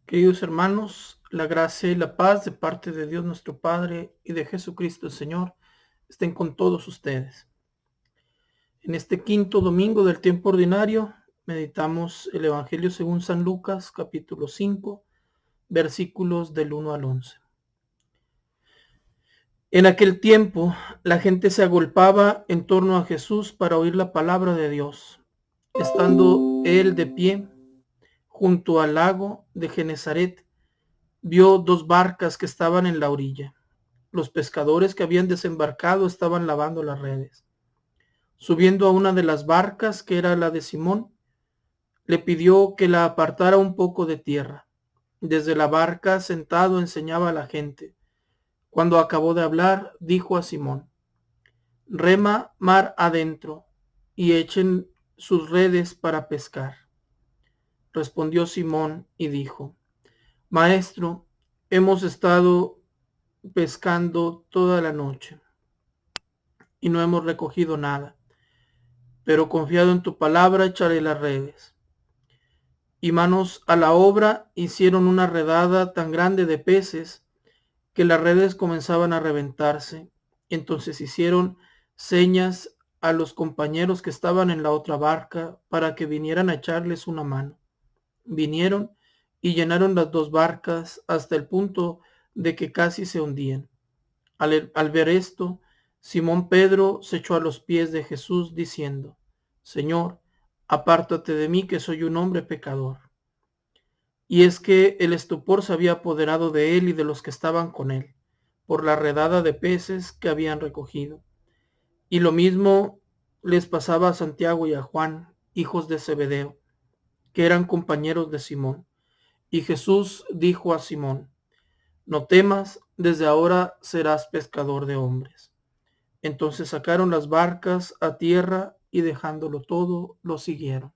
Queridos hermanos, la gracia y la paz de parte de Dios nuestro Padre y de Jesucristo el Señor estén con todos ustedes. En este quinto domingo del tiempo ordinario meditamos el Evangelio según San Lucas, capítulo 5, versículos del 1 al 11. En aquel tiempo la gente se agolpaba en torno a Jesús para oír la palabra de Dios. Estando él de pie junto al lago de Genezaret, vio dos barcas que estaban en la orilla. Los pescadores que habían desembarcado estaban lavando las redes. Subiendo a una de las barcas, que era la de Simón, le pidió que la apartara un poco de tierra. Desde la barca, sentado, enseñaba a la gente. Cuando acabó de hablar, dijo a Simón: rema mar adentro y echen sus redes para pescar. Respondió Simón y dijo: Maestro, hemos estado pescando toda la noche y no hemos recogido nada, pero confiado en tu palabra echaré las redes. Y manos a la obra, hicieron una redada tan grande de peces que las redes comenzaban a reventarse. Entonces hicieron señas a los compañeros que estaban en la otra barca para que vinieran a echarles una mano. Vinieron y llenaron las dos barcas hasta el punto de que casi se hundían. Al ver esto, Simón Pedro se echó a los pies de Jesús diciendo: Señor, apártate de mí, que soy un hombre pecador. Y es que el estupor se había apoderado de él y de los que estaban con él, por la redada de peces que habían recogido. Y lo mismo les pasaba a Santiago y a Juan, hijos de Zebedeo, que eran compañeros de Simón. Y Jesús dijo a Simón: No temas, desde ahora serás pescador de hombres. Entonces sacaron las barcas a tierra y dejándolo todo, lo siguieron.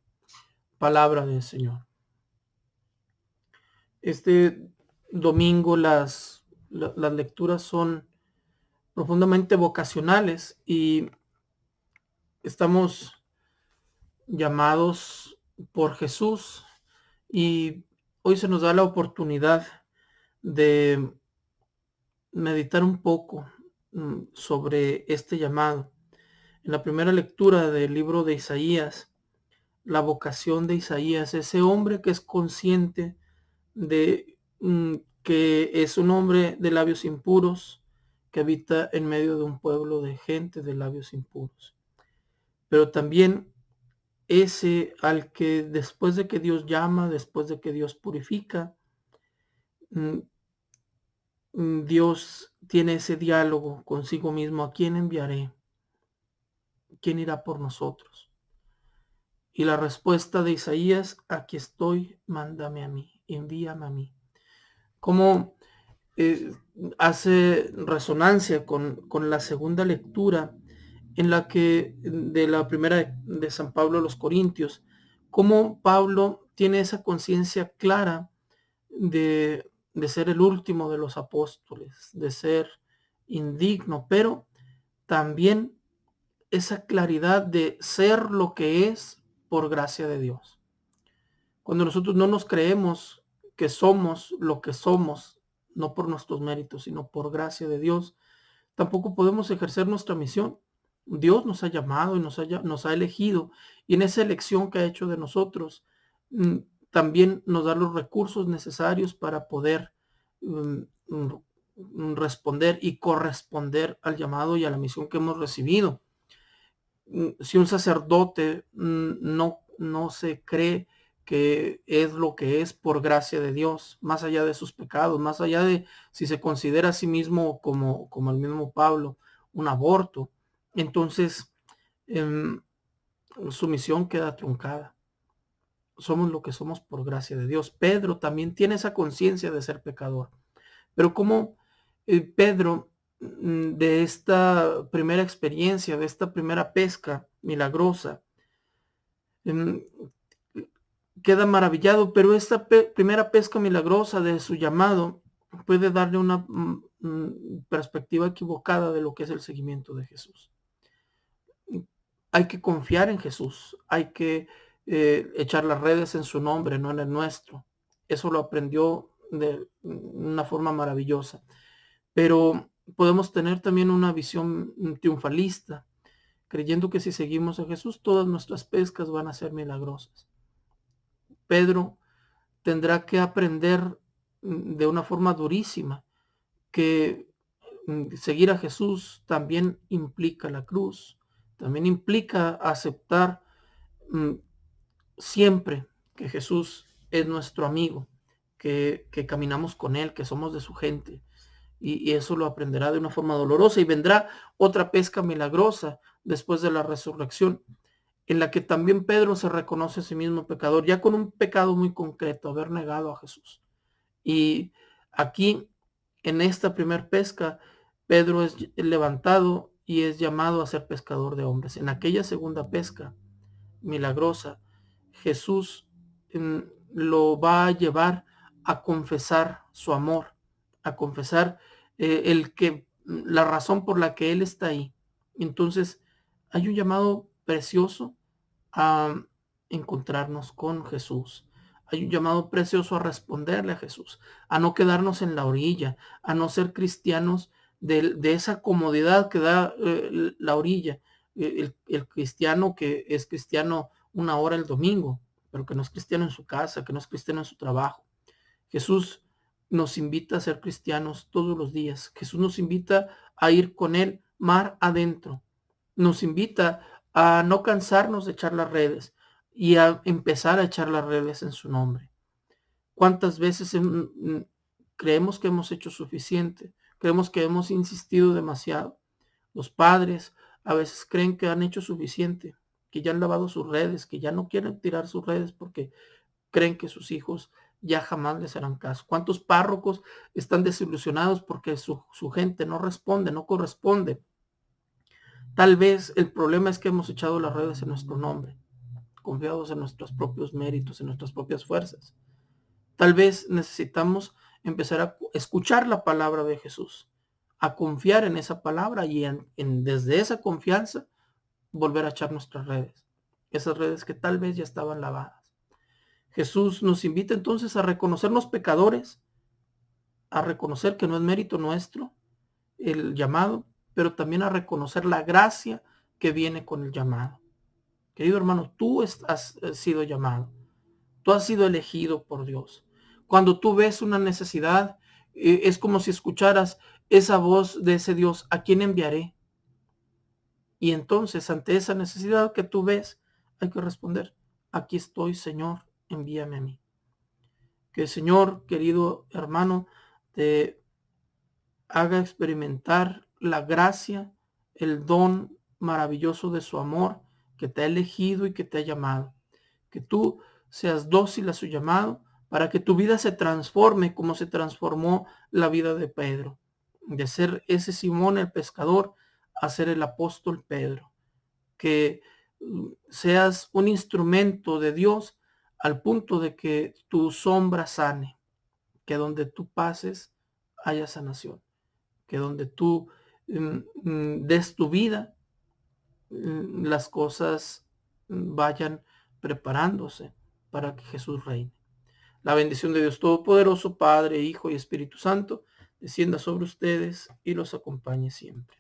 Palabra del Señor. Este domingo las lecturas son profundamente vocacionales y estamos llamados por Jesús, y hoy se nos da la oportunidad de meditar un poco sobre este llamado. En la primera lectura del libro de Isaías, la vocación de Isaías, ese hombre que es consciente de que es un hombre de labios impuros, que habita en medio de un pueblo de gente de labios impuros. Pero también ese al que después de que Dios llama, después de que Dios purifica, Dios tiene ese diálogo consigo mismo: ¿a quién enviaré? ¿Quién irá por nosotros? Y la respuesta de Isaías: aquí estoy, mándame a mí, envíame a mí. Como hace resonancia con la segunda lectura, en la que de la primera de San Pablo a los Corintios, como Pablo tiene esa conciencia clara de ser el último de los apóstoles, de ser indigno, pero también esa claridad de ser lo que es por gracia de Dios. Cuando nosotros no nos creemos que somos lo que somos, no por nuestros méritos, sino por gracia de Dios, tampoco podemos ejercer nuestra misión. Dios nos ha llamado y nos ha elegido, y en esa elección que ha hecho de nosotros, también nos da los recursos necesarios para poder responder y corresponder al llamado y a la misión que hemos recibido. Si un sacerdote no se cree que es lo que es por gracia de Dios, más allá de sus pecados, más allá de si se considera a sí mismo como el mismo Pablo, un aborto, entonces su misión queda truncada. Somos lo que somos por gracia de Dios. Pedro también tiene esa conciencia de ser pecador, pero como Pedro, de esta primera experiencia, de esta primera pesca milagrosa, queda maravillado, pero esta primera pesca milagrosa de su llamado puede darle una perspectiva equivocada de lo que es el seguimiento de Jesús. Hay que confiar en Jesús, hay que echar las redes en su nombre, no en el nuestro. Eso lo aprendió de una forma maravillosa. Pero podemos tener también una visión triunfalista, creyendo que si seguimos a Jesús, todas nuestras pescas van a ser milagrosas. Pedro tendrá que aprender de una forma durísima que seguir a Jesús también implica la cruz, también implica aceptar siempre que Jesús es nuestro amigo, que caminamos con Él, que somos de su gente. Y eso lo aprenderá de una forma dolorosa, y vendrá otra pesca milagrosa después de la resurrección, en la que también Pedro se reconoce a sí mismo pecador, ya con un pecado muy concreto, haber negado a Jesús. Y aquí, en esta primer pesca, Pedro es levantado y es llamado a ser pescador de hombres. En aquella segunda pesca milagrosa, Jesús lo va a llevar a confesar su amor, a confesar la razón por la que Él está ahí. Entonces, hay un llamado precioso a encontrarnos con Jesús. Hay un llamado precioso a responderle a Jesús, a no quedarnos en la orilla, a no ser cristianos de esa comodidad que da la orilla. El cristiano que es cristiano una hora el domingo, pero que no es cristiano en su casa, que no es cristiano en su trabajo. Jesús nos invita a ser cristianos todos los días. Jesús nos invita a ir con Él mar adentro. Nos invita a no cansarnos de echar las redes y a empezar a echar las redes en su nombre. ¿Cuántas veces creemos que hemos hecho suficiente? Creemos que hemos insistido demasiado. Los padres a veces creen que han hecho suficiente, que ya han lavado sus redes, que ya no quieren tirar sus redes porque creen que sus hijos ya jamás les harán caso. ¿Cuántos párrocos están desilusionados porque su gente no responde, no corresponde? Tal vez el problema es que hemos echado las redes en nuestro nombre, confiados en nuestros propios méritos, en nuestras propias fuerzas. Tal vez necesitamos empezar a escuchar la palabra de Jesús, a confiar en esa palabra y desde esa confianza volver a echar nuestras redes, esas redes que tal vez ya estaban lavadas. Jesús nos invita entonces a reconocernos pecadores, a reconocer que no es mérito nuestro el llamado, pero también a reconocer la gracia que viene con el llamado. Querido hermano, tú has sido llamado, tú has sido elegido por Dios. Cuando tú ves una necesidad, es como si escucharas esa voz de ese Dios: ¿a quién enviaré? Y entonces, ante esa necesidad que tú ves, hay que responder: aquí estoy, Señor, envíame a mí. Que el Señor, querido hermano, te haga experimentar la gracia, el don maravilloso de su amor, que te ha elegido y que te ha llamado. Que tú seas dócil a su llamado para que tu vida se transforme como se transformó la vida de Pedro. De ser ese Simón el pescador a ser el apóstol Pedro. Que seas un instrumento de Dios al punto de que tu sombra sane. Que donde tú pases haya sanación. Que donde tú des tu vida, las cosas vayan preparándose para que Jesús reine. La bendición de Dios Todopoderoso, Padre, Hijo y Espíritu Santo, descienda sobre ustedes y los acompañe siempre.